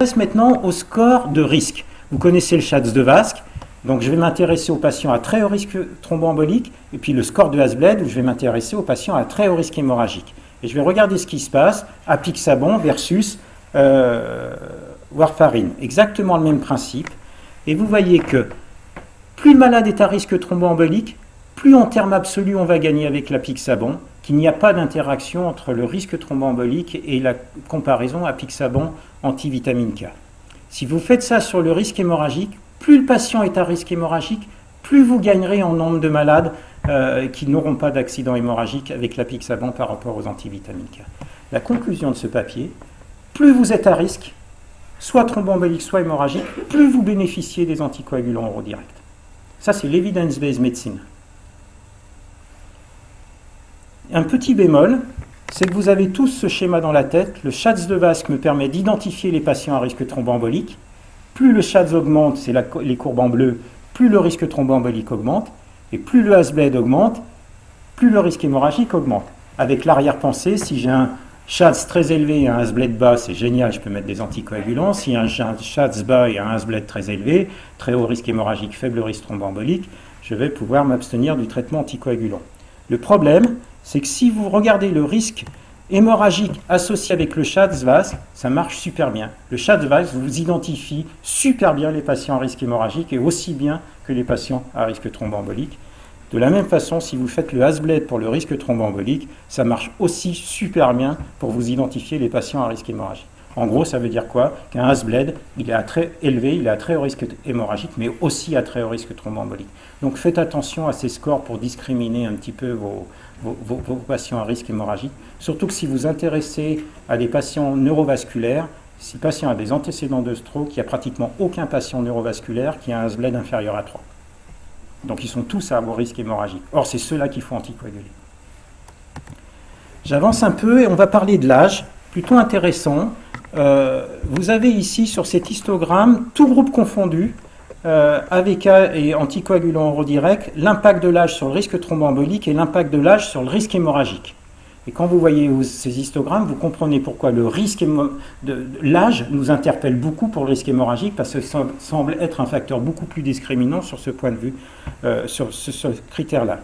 passe maintenant au score de risque. Vous connaissez le Schatz de Vask, donc je vais m'intéresser aux patients à très haut risque thromboembolique, et puis le score de Hasbled, où je vais m'intéresser aux patients à très haut risque hémorragique. Et je vais regarder ce qui se passe, apixaban versus warfarine. Exactement le même principe. Et vous voyez que plus le malade est à risque thromboembolique, plus en termes absolus on va gagner avec l'apixaban, qu'il n'y a pas d'interaction entre le risque thromboembolique et la comparaison apixaban antivitamine K. Si vous faites ça sur le risque hémorragique, plus le patient est à risque hémorragique, plus vous gagnerez en nombre de malades qui n'auront pas d'accident hémorragique avec l'apixaban par rapport aux antivitamines K. La conclusion de ce papier, plus vous êtes à risque, soit thromboembolique, soit hémorragique, plus vous bénéficiez des anticoagulants oraux directs. Ça, c'est l'evidence-based medicine. Un petit bémol, c'est que vous avez tous ce schéma dans la tête. Le Schatz de Vask me permet d'identifier les patients à risque thromboembolique. Plus le Schatz augmente, c'est les courbes en bleu, plus le risque thromboembolique augmente. Et plus le Hasbled augmente, plus le risque hémorragique augmente. Avec l'arrière-pensée, si j'ai un Schatz très élevé et un Hasbled bas, c'est génial, je peux mettre des anticoagulants. Si j'ai un Schatz bas et un Hasbled très élevé, très haut risque hémorragique, faible risque thromboembolique, je vais pouvoir m'abstenir du traitement anticoagulant. Le problème, c'est que si vous regardez le risque hémorragique associé avec le Schatz Vask, ça marche super bien. Le Schatz Vask vous identifie super bien les patients à risque hémorragique et aussi bien que les patients à risque thromboembolique. De la même façon, si vous faites le Hasbled pour le risque thromboembolique, ça marche aussi super bien pour vous identifier les patients à risque hémorragique. En gros, ça veut dire quoi? Qu'un Hasbled, il est à très élevé, il est à très haut risque hémorragique, mais aussi à très haut risque thromboembolique. Donc faites attention à ces scores pour discriminer un petit peu vos patients à risque hémorragique. Surtout que si vous intéressez à des patients neurovasculaires, si le patient a des antécédents de stroke, il n'y a pratiquement aucun patient neurovasculaire qui a un Hasbled inférieur à 3. Donc ils sont tous à haut risque hémorragique. Or, c'est ceux-là qu'il faut anticoaguler. J'avance un peu et on va parler de l'âge, plutôt intéressant. Vous avez ici sur cet histogramme, tout groupe confondu, AVK et anticoagulants oraux directs, l'impact de l'âge sur le risque thromboembolique et l'impact de l'âge sur le risque hémorragique. Et quand vous voyez ces histogrammes, vous comprenez pourquoi le risque l'âge nous interpelle beaucoup pour le risque hémorragique, parce que ça semble être un facteur beaucoup plus discriminant sur ce point de vue, sur ce critère-là.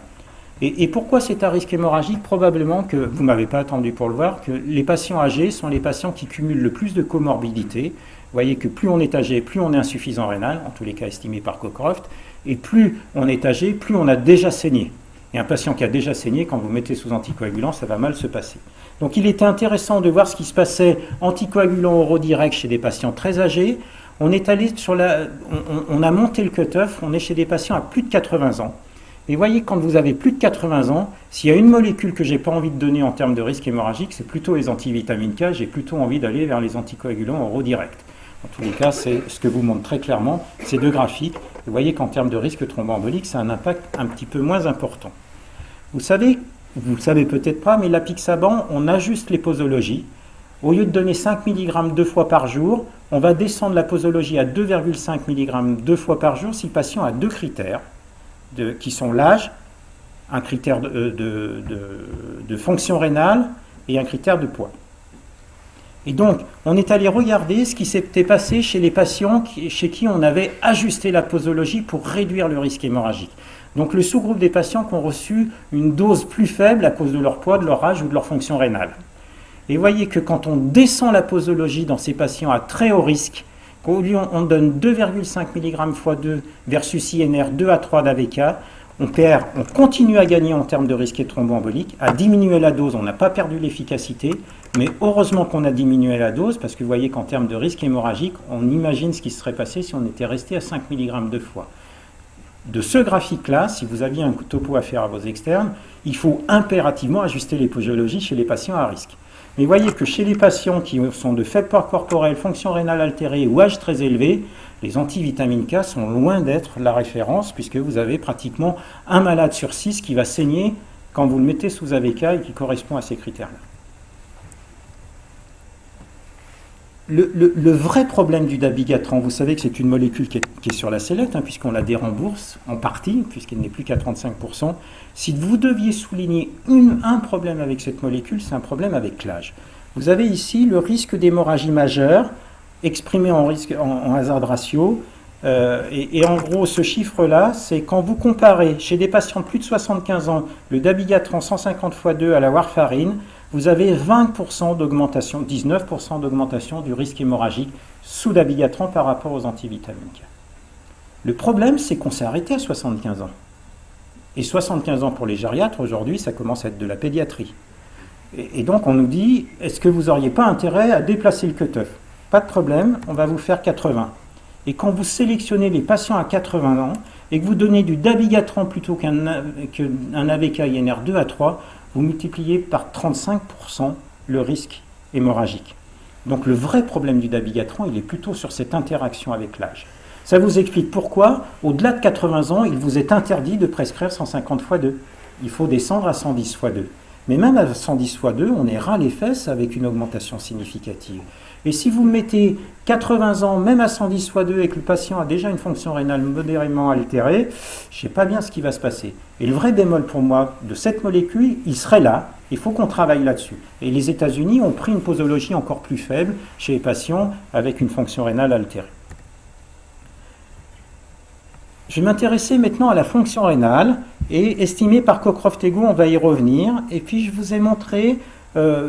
Et pourquoi c'est un risque hémorragique? Probablement que, vous ne m'avez pas attendu pour le voir, que les patients âgés sont les patients qui cumulent le plus de comorbidités. Vous voyez que plus on est âgé, plus on est insuffisant rénal, en tous les cas estimé par Cockcroft, et plus on est âgé, plus on a déjà saigné. Et un patient qui a déjà saigné, quand vous mettez sous anticoagulant, ça va mal se passer. Donc il était intéressant de voir ce qui se passait anticoagulant oraux direct chez des patients très âgés. On est allé sur on a monté le cutoff, on est chez des patients à plus de 80 ans. Et vous voyez, quand vous avez plus de 80 ans, s'il y a une molécule que je n'ai pas envie de donner en termes de risque hémorragique, c'est plutôt les antivitamines K, j'ai plutôt envie d'aller vers les anticoagulants oraux directs. En tous les cas, c'est ce que vous montre très clairement ces deux graphiques. Vous voyez qu'en termes de risque thromboembolique, ça a un impact un petit peu moins important. Vous le savez peut-être pas, mais l'apixaban, on ajuste les posologies. Au lieu de donner 5 mg 2 fois par jour, on va descendre la posologie à 2,5 mg 2 fois par jour si le patient a deux critères, qui sont l'âge, un critère de fonction rénale et un critère de poids. Et donc, on est allé regarder ce qui s'était passé chez les patients chez qui on avait ajusté la posologie pour réduire le risque hémorragique. Donc, le sous-groupe des patients qui ont reçu une dose plus faible à cause de leur poids, de leur âge ou de leur fonction rénale. Et vous voyez que quand on descend la posologie dans ces patients à très haut risque, qu'au lieu on donne 2,5 mg x 2 versus INR 2 à 3 d'AVK, on continue à gagner en termes de risque thromboembolique, à diminuer la dose, on n'a pas perdu l'efficacité, mais heureusement qu'on a diminué la dose, parce que vous voyez qu'en termes de risque hémorragique, on imagine ce qui serait passé si on était resté à 5 mg deux fois. De ce graphique-là, si vous aviez un topo à faire à vos externes, il faut impérativement ajuster les posologies chez les patients à risque. Mais vous voyez que chez les patients qui sont de faible poids corporel, fonction rénale altérée ou âge très élevé, les antivitamines K sont loin d'être la référence, puisque vous avez pratiquement un malade sur 6 qui va saigner quand vous le mettez sous AVK et qui correspond à ces critères-là. Le vrai problème du dabigatran, vous savez que c'est une molécule qui est sur la sellette, puisqu'on la dérembourse en partie, puisqu'elle n'est plus qu'à 35%. Si vous deviez souligner un problème avec cette molécule, c'est un problème avec l'âge. Vous avez ici le risque d'hémorragie majeure exprimé en hazard ratio. Et en gros, ce chiffre-là, c'est quand vous comparez chez des patients de plus de 75 ans le dabigatran 150 x 2 à la warfarine, vous avez 20% d'augmentation, 19% d'augmentation du risque hémorragique sous dabigatran par rapport aux antivitamines K. Le problème, c'est qu'on s'est arrêté à 75 ans. Et 75 ans pour les gériatres, aujourd'hui, ça commence à être de la pédiatrie. Et donc, on nous dit, est-ce que vous n'auriez pas intérêt à déplacer le cutoff? Pas de problème, on va vous faire 80. Et quand vous sélectionnez les patients à 80 ans et que vous donnez du dabigatran plutôt qu'un AVK INR 2 à 3, vous multipliez par 35% le risque hémorragique. Donc le vrai problème du dabigatran, il est plutôt sur cette interaction avec l'âge. Ça vous explique pourquoi, au-delà de 80 ans, il vous est interdit de prescrire 150 x 2. Il faut descendre à 110 x 2. Mais même à 110 x 2, on est ras les fesses avec une augmentation significative. Et si vous mettez 80 ans, même à 110 x 2, et que le patient a déjà une fonction rénale modérément altérée, je ne sais pas bien ce qui va se passer. Et le vrai bémol pour moi de cette molécule, il serait là. Il faut qu'on travaille là-dessus. Et les États-Unis ont pris une posologie encore plus faible chez les patients avec une fonction rénale altérée. Je vais m'intéresser maintenant à la fonction rénale et estimée par Cockcroft-Ego, on va y revenir. Et puis je vous ai montré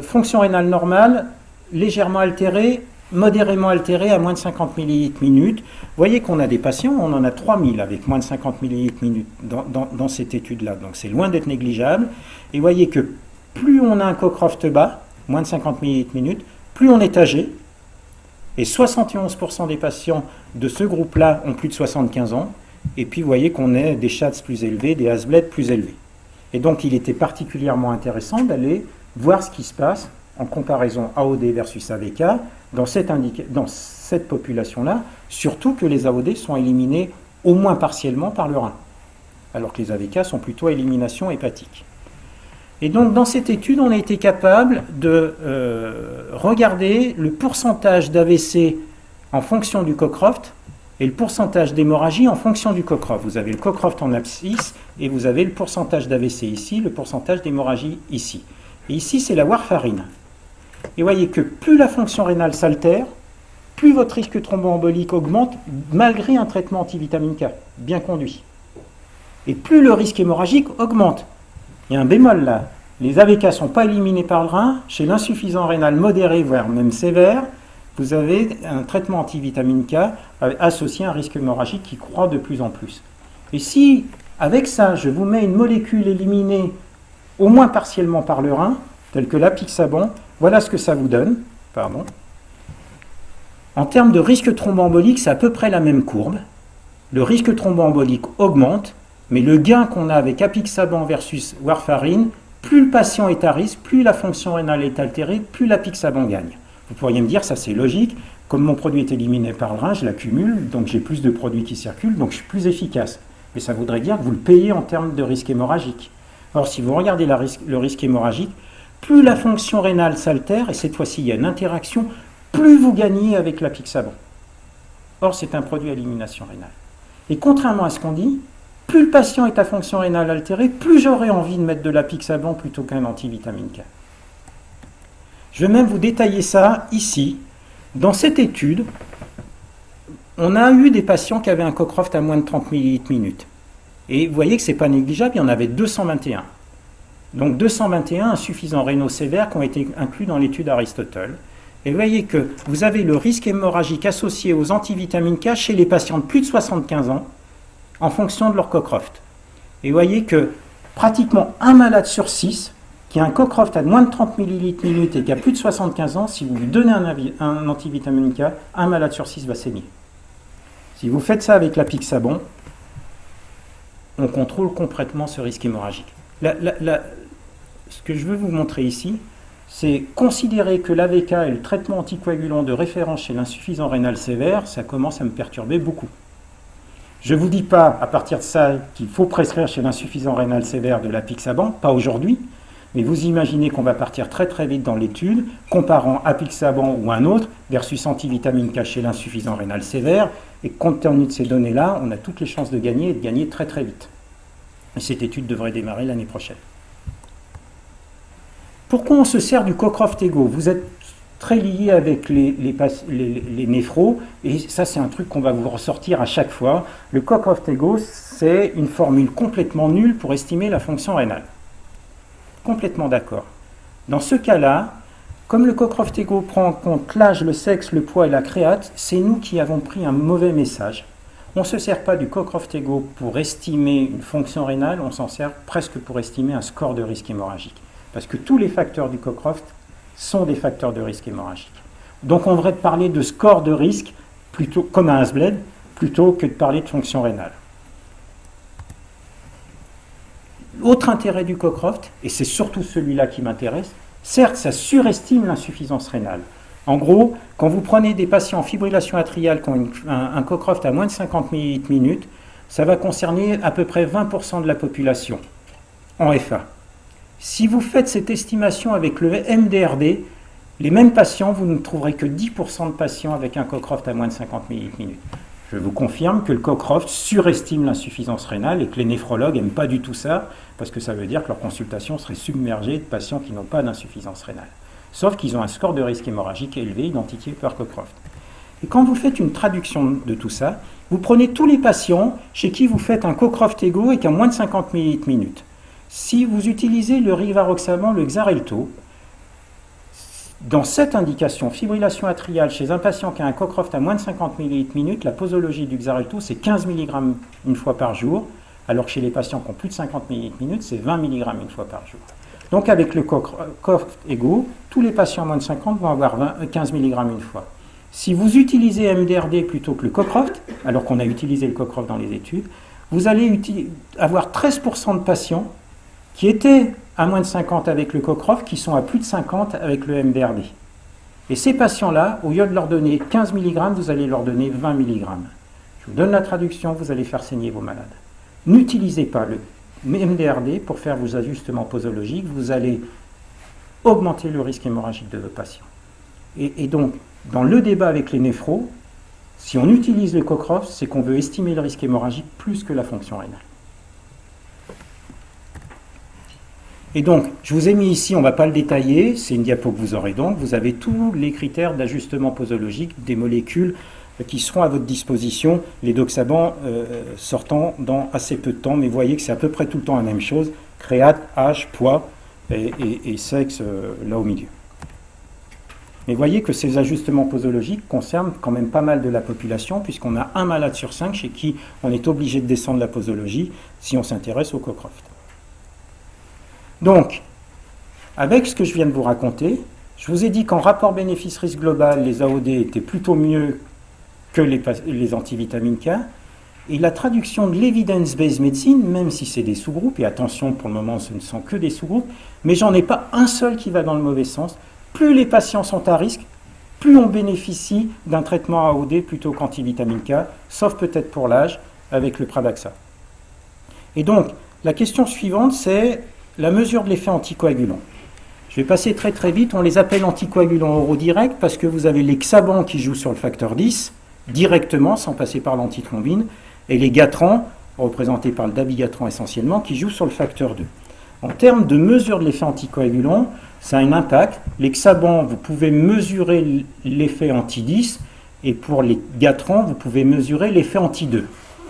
fonction rénale normale, légèrement altérée, modérément altérée à moins de 50 ml/min. Vous voyez qu'on a des patients, on en a 3000 avec moins de 50 ml/min dans cette étude-là. Donc c'est loin d'être négligeable. Et vous voyez que plus on a un Cockcroft bas, moins de 50 ml/min, plus on est âgé. Et 71% des patients de ce groupe-là ont plus de 75 ans. Et puis vous voyez qu'on a des SHATS plus élevés, des Hasbled plus élevés. Et donc il était particulièrement intéressant d'aller voir ce qui se passe en comparaison AOD versus AVK dans cette population-là, surtout que les AOD sont éliminés au moins partiellement par le rein, alors que les AVK sont plutôt à élimination hépatique. Et donc dans cette étude, on a été capable de regarder le pourcentage d'AVC en fonction du Cockcroft et le pourcentage d'hémorragie en fonction du Cockcroft. Vous avez le Cockcroft en abscisse et vous avez le pourcentage d'AVC ici, le pourcentage d'hémorragie ici. Et ici, c'est la warfarine. Et vous voyez que plus la fonction rénale s'altère, plus votre risque thromboembolique augmente malgré un traitement antivitamine K bien conduit. Et plus le risque hémorragique augmente. Il y a un bémol là. Les AVK ne sont pas éliminés par le rein. Chez l'insuffisant rénal modéré, voire même sévère, vous avez un traitement antivitamine K associé à un risque hémorragique qui croît de plus en plus. Et si, avec ça, je vous mets une molécule éliminée au moins partiellement par le rein, telle que l'apixaban, voilà ce que ça vous donne. Pardon. En termes de risque thromboembolique, c'est à peu près la même courbe. Le risque thromboembolique augmente, mais le gain qu'on a avec apixaban versus warfarine, plus le patient est à risque, plus la fonction rénale est altérée, plus l'apixaban gagne. Vous pourriez me dire, ça c'est logique, comme mon produit est éliminé par le rein, je l'accumule, donc j'ai plus de produits qui circulent, donc je suis plus efficace. Mais ça voudrait dire que vous le payez en termes de risque hémorragique. Or, si vous regardez le risque hémorragique, plus la fonction rénale s'altère, et cette fois-ci il y a une interaction, plus vous gagnez avec l'apixaban. Or, c'est un produit à élimination rénale. Et contrairement à ce qu'on dit, plus le patient est à fonction rénale altérée, plus j'aurai envie de mettre de l'apixaban plutôt qu'un antivitamine K. Je vais même vous détailler ça ici. Dans cette étude, on a eu des patients qui avaient un Cockcroft à moins de 30 ml/min. Et vous voyez que ce n'est pas négligeable, il y en avait 221. Donc 221 insuffisants rénaux sévères qui ont été inclus dans l'étude Aristotle. Et vous voyez que vous avez le risque hémorragique associé aux antivitamines K chez les patients de plus de 75 ans en fonction de leur Cockcroft. Et vous voyez que pratiquement un malade sur 6 qui a un Cockcroft à moins de 30 ml/min et qui a plus de 75 ans, si vous lui donnez un antivitamine K, un malade sur 6 va saigner. Si vous faites ça avec l'apixaban, on contrôle complètement ce risque hémorragique. Ce que je veux vous montrer ici, c'est considérer que l'AVK est le traitement anticoagulant de référence chez l'insuffisant rénal sévère, ça commence à me perturber beaucoup. Je ne vous dis pas, à partir de ça, qu'il faut prescrire chez l'insuffisant rénal sévère de l'apixaban, pas aujourd'hui, mais vous imaginez qu'on va partir très très vite dans l'étude, comparant apixaban ou un autre versus antivitamine K chez l'insuffisant rénal sévère, et compte tenu de ces données-là, on a toutes les chances de gagner et de gagner très très vite. Et cette étude devrait démarrer l'année prochaine. Pourquoi on se sert du Cockcroft-Ego? Vous êtes très lié avec les néphros, et ça c'est un truc qu'on va vous ressortir à chaque fois. Le Cockcroft-Ego, c'est une formule complètement nulle pour estimer la fonction rénale. Complètement d'accord. Dans ce cas-là, comme le Cockcroft-Ego prend en compte l'âge, le sexe, le poids et la créate, c'est nous qui avons pris un mauvais message. On ne se sert pas du Cockcroft-Ego pour estimer une fonction rénale, on s'en sert presque pour estimer un score de risque hémorragique. Parce que tous les facteurs du Cockcroft sont des facteurs de risque hémorragique. Donc on devrait parler de score de risque, plutôt comme un Hasbled, plutôt que de parler de fonction rénale. Autre intérêt du Cockcroft, et c'est surtout celui-là qui m'intéresse, certes ça surestime l'insuffisance rénale. En gros, quand vous prenez des patients en fibrillation atriale qui ont un Cockcroft à moins de 50 ml/min, ça va concerner à peu près 20% de la population en FA. Si vous faites cette estimation avec le MDRD, les mêmes patients, vous ne trouverez que 10% de patients avec un Cockcroft à moins de 50 ml/min. Je vous confirme que le Cockcroft surestime l'insuffisance rénale et que les néphrologues n'aiment pas du tout ça, parce que ça veut dire que leur consultation serait submergée de patients qui n'ont pas d'insuffisance rénale. Sauf qu'ils ont un score de risque hémorragique élevé identifié par Cockcroft. Et quand vous faites une traduction de tout ça, vous prenez tous les patients chez qui vous faites un Cockcroft-Ego et qui a moins de 50 ml/min. Si vous utilisez le rivaroxaban, le Xarelto, dans cette indication, fibrillation atriale chez un patient qui a un Cockcroft à moins de 50 ml/min, la posologie du Xarelto, c'est 15 mg une fois par jour, alors que chez les patients qui ont plus de 50 ml/min, c'est 20 mg une fois par jour. Donc avec le Cockcroft-Ego, tous les patients à moins de 50 vont avoir 15 mg une fois. Si vous utilisez MDRD plutôt que le Cockcroft, alors qu'on a utilisé le Cockcroft dans les études, vous allez avoir 13% de patients qui étaient à moins de 50 avec le Cockcroft, qui sont à plus de 50 avec le MDRD. Et ces patients-là, au lieu de leur donner 15 mg, vous allez leur donner 20 mg. Je vous donne la traduction, vous allez faire saigner vos malades. N'utilisez pas le MDRD pour faire vos ajustements posologiques, vous allez augmenter le risque hémorragique de vos patients. Et donc, dans le débat avec les néphros, si on utilise le Cockcroft, c'est qu'on veut estimer le risque hémorragique plus que la fonction rénale. Et donc, je vous ai mis ici, on ne va pas le détailler, c'est une diapo que vous aurez donc, vous avez tous les critères d'ajustement posologique des molécules qui seront à votre disposition, les doxabans sortant dans assez peu de temps, mais vous voyez que c'est à peu près tout le temps la même chose, créate, âge, poids et sexe là au milieu. Mais vous voyez que ces ajustements posologiques concernent quand même pas mal de la population, puisqu'on a un malade sur 5 chez qui on est obligé de descendre la posologie si on s'intéresse au Cockcroft. Donc, avec ce que je viens de vous raconter, je vous ai dit qu'en rapport bénéfice-risque global, les AOD étaient plutôt mieux que les antivitamines K, et la traduction de l'evidence-based medicine, même si c'est des sous-groupes, et attention, pour le moment, ce ne sont que des sous-groupes, mais j'en ai pas un seul qui va dans le mauvais sens. Plus les patients sont à risque, plus on bénéficie d'un traitement AOD plutôt qu'antivitamine K, sauf peut-être pour l'âge, avec le Pradaxa. Et donc, la question suivante, c'est la mesure de l'effet anticoagulant. Je vais passer très très vite, on les appelle anticoagulants oraux directs parce que vous avez les Xaban qui jouent sur le facteur 10, directement, sans passer par l'antithrombine, et les Gatrans, représentés par le dabigatran essentiellement, qui jouent sur le facteur 2. En termes de mesure de l'effet anticoagulant, ça a un impact. Les Xaban, vous pouvez mesurer l'effet anti-10, et pour les Gatrans, vous pouvez mesurer l'effet anti-2.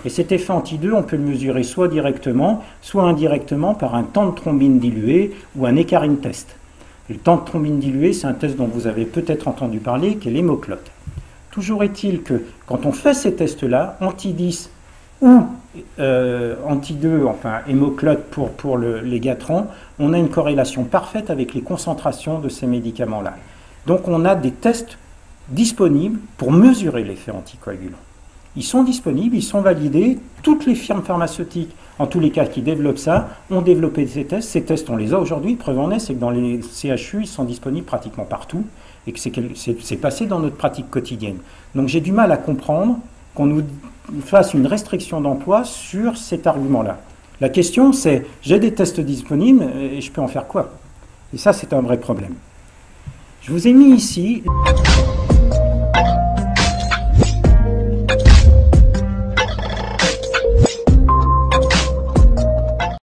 Et cet effet anti-2, on peut le mesurer soit directement, soit indirectement par un temps de thrombine dilué ou un Hecarim test. Le temps de thrombine dilué, c'est un test dont vous avez peut-être entendu parler, qui est l'hémoclote. Toujours est-il que quand on fait ces tests-là, anti-10 ou anti-2, enfin hémoclote pour les Gatrans, on a une corrélation parfaite avec les concentrations de ces médicaments-là. Donc on a des tests disponibles pour mesurer l'effet anticoagulant. Ils sont disponibles, ils sont validés. Toutes les firmes pharmaceutiques, en tous les cas qui développent ça, ont développé ces tests. Ces tests, on les a aujourd'hui. Preuve en est, c'est que dans les CHU, ils sont disponibles pratiquement partout et que c'est passé dans notre pratique quotidienne. Donc j'ai du mal à comprendre qu'on nous fasse une restriction d'emploi sur cet argument-là. La question, c'est, j'ai des tests disponibles et je peux en faire quoi? Et ça, c'est un vrai problème. Je vous ai mis ici...